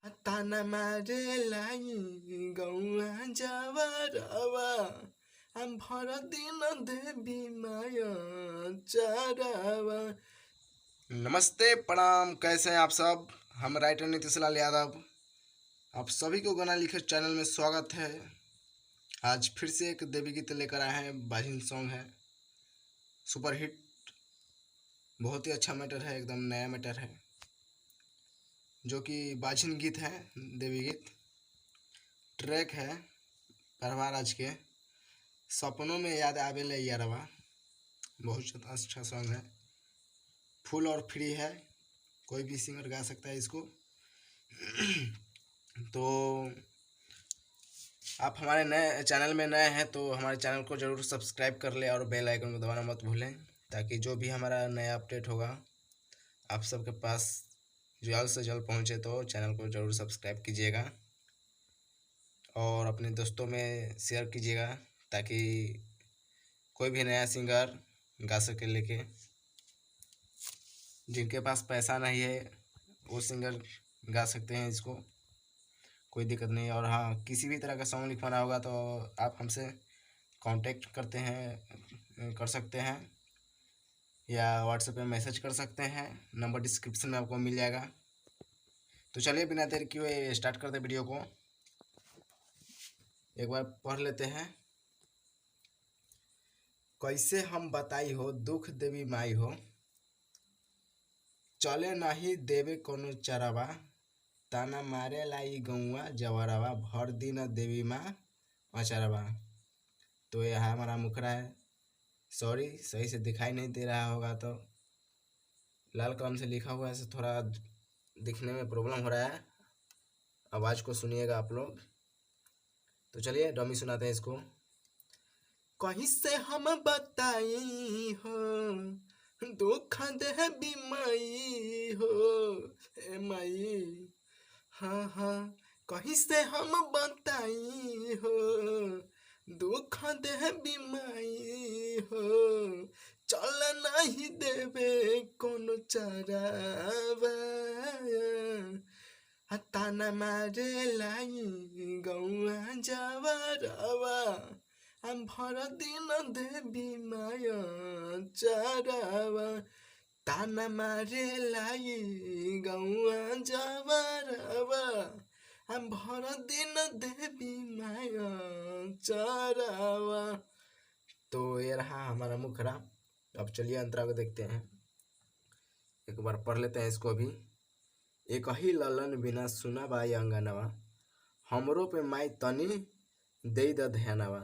ताना मारे लाई गौआ जवरवा हम भर दिन देवी माया चरवा। नमस्ते प्रणाम, कैसे हैं आप सब। हम राइटर नीतीश लाल यादव, आप सभी को गाना लिखे चैनल में स्वागत है। आज फिर से एक देवी गीत लेकर आए हैं। बाजिन सॉन्ग है, सुपर हिट, बहुत ही अच्छा मैटर है, एकदम नया मैटर है, जो कि बाजिन गीत है, देवी गीत। ट्रैक है परवाराज के सपनों में याद आवेले यारवा। बहुत अच्छा सॉन्ग है, फुल और फ्री है, कोई भी सिंगर गा सकता है इसको। तो आप हमारे नए चैनल में नए हैं तो हमारे चैनल को ज़रूर सब्सक्राइब कर लें और बेल आइकन को दबाना मत भूलें, ताकि जो भी हमारा नया अपडेट होगा आप सबके पास जल्द से जल्द पहुंचे। तो चैनल को ज़रूर सब्सक्राइब कीजिएगा और अपने दोस्तों में शेयर कीजिएगा, ताकि कोई भी नया सिंगर गा सके लेके। जिनके पास पैसा नहीं है वो सिंगर गा सकते हैं इसको, कोई दिक्कत नहीं। और हाँ, किसी भी तरह का सॉन्ग लिखवाना होगा तो आप हमसे कांटेक्ट कर सकते हैं या व्हाट्सएप पे मैसेज कर सकते हैं। नंबर डिस्क्रिप्शन में आपको मिल जाएगा। तो चलिए बिना देर किए स्टार्ट करते वीडियो को। एक बार पढ़ लेते हैं। कैसे हम बताई हो दुख देवी माई हो, चले नहीं देवे कोनो चरवा, ताना मारे लाई गौआ जवरवा, भर दिन देवी माँ अचरवा। तो यह हमारा मुखड़ा है। सॉरी, सही से दिखाई नहीं दे रहा होगा तो लाल कलम से लिखा हुआ है, से थोड़ा दिखने में प्रॉब्लम हो रहा है। आवाज़ को सुनिएगा आप लोग। तो चलिए डमी सुनाते हैं इसको। कहीं से हम बताई हो दुख दे बीमाई हो, ए माई, हाँ हाँ, कहीं से हम बताई हो दुख दे बीमाई हो, चल नहीं देवे कोनो चरावा, ताना मारे लाई गौआ जवरवा, हम भर दिन देवी माया चरवा, ताना मारे लाई गौआ जवरवा, हम भर दिन देवी माया चरवा। तो ये रहा हमारा मुखड़ा। अब चलिए अंतरा को देखते हैं, एक बार पढ़ लेते हैं इसको भी। एक ही ललन बिना सुना बाई अंगनवा, हमरो पे माई तनी दे द ध्यानवा,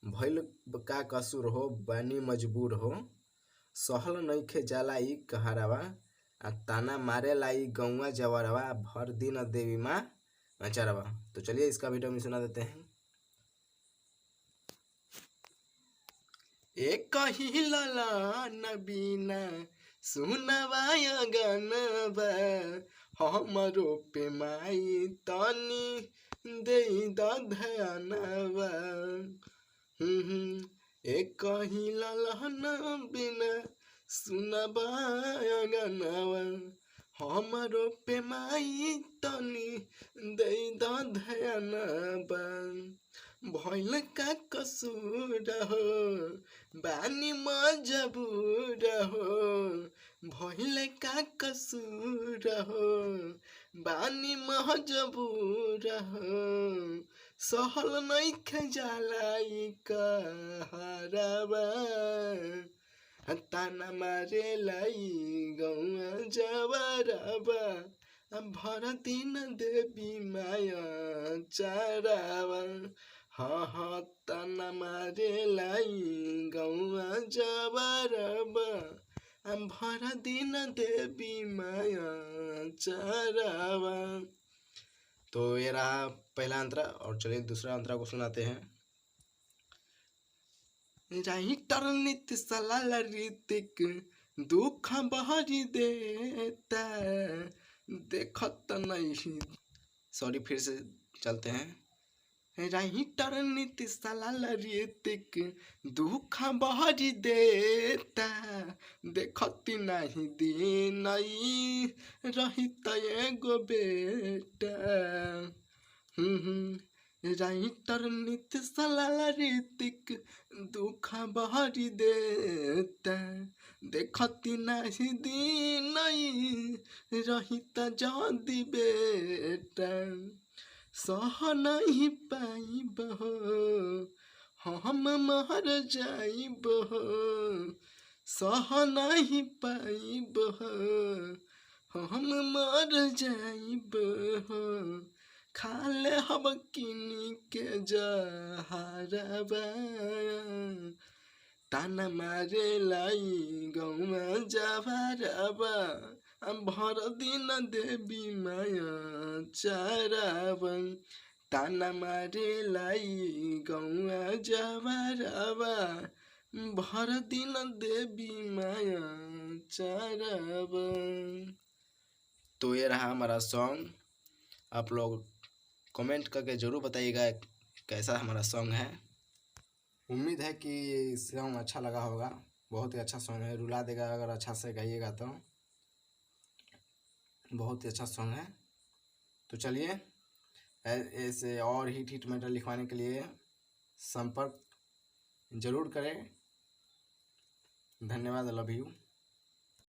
भइल का कसूर हो बानी मजबूर हो, सहल नइखे जाला ई कहरावा, ताना मारे लाई गौआ जवरवा, भर दिन देवी माँ अचरवा। तो चलिए इसका वीडियो में सुना देते हैं। एक ही ललन बिना सुनवाया गनवा, हमरो पे माई तनी दे द ध्यानवा। एक ही ललन बिना सुनवाया गनवा, हमरो पे माई तनी दे द ध्यानवा, भइल का कसूर हो बानी मजबूर हो, भइल का कसूर हो बानी मजबूर हो, सहल नइखे जाला ई कहरावा, ताना मारे लाई गौआ जवरवा, भर दिन देवी माया चरवा। हाँ हाँ, ताना मारे लाई गौआ जवरवा, भर दिन देवी माया चरवा। तो ये रहा पहला अंतरा, और चलिए दूसरा अंतरा को सुनाते हैं। राइटर नीतीश लाल ऋतिक दुख बहरी देता, देखत नहीं, सॉरी फिर से चलते हैं। राइटर नीतीश लाल ऋतिक दुख बहरी देता देखती नहीं दिन रहित एगो बेटा। राइटर नीतीश लाल ऋतिक दुख बहरी देता देखती नहीं दिन रहित जदि बेटा। सह नहीं पाइब हम मर जाइब सह नहीं पाइब हम मर जाइब खाले हम किनी के जहरबा ताना मारे लाई गौमा जहरबा भर दिन देवी माया चारावन ताना मारे लाई गौआ जहरबा भर दिन देवी माया चारावन। तो ये रहा हमारा सॉन्ग। आप लोग कमेंट करके ज़रूर बताइएगा कैसा हमारा सॉन्ग है। उम्मीद है कि सॉन्ग अच्छा लगा होगा। बहुत ही अच्छा सॉन्ग है, रुला देगा अगर अच्छा से गाइएगा तो। बहुत ही अच्छा सॉन्ग है। तो चलिए ऐसे और हिट मैटर लिखवाने के लिए संपर्क ज़रूर करें। धन्यवाद। Love you.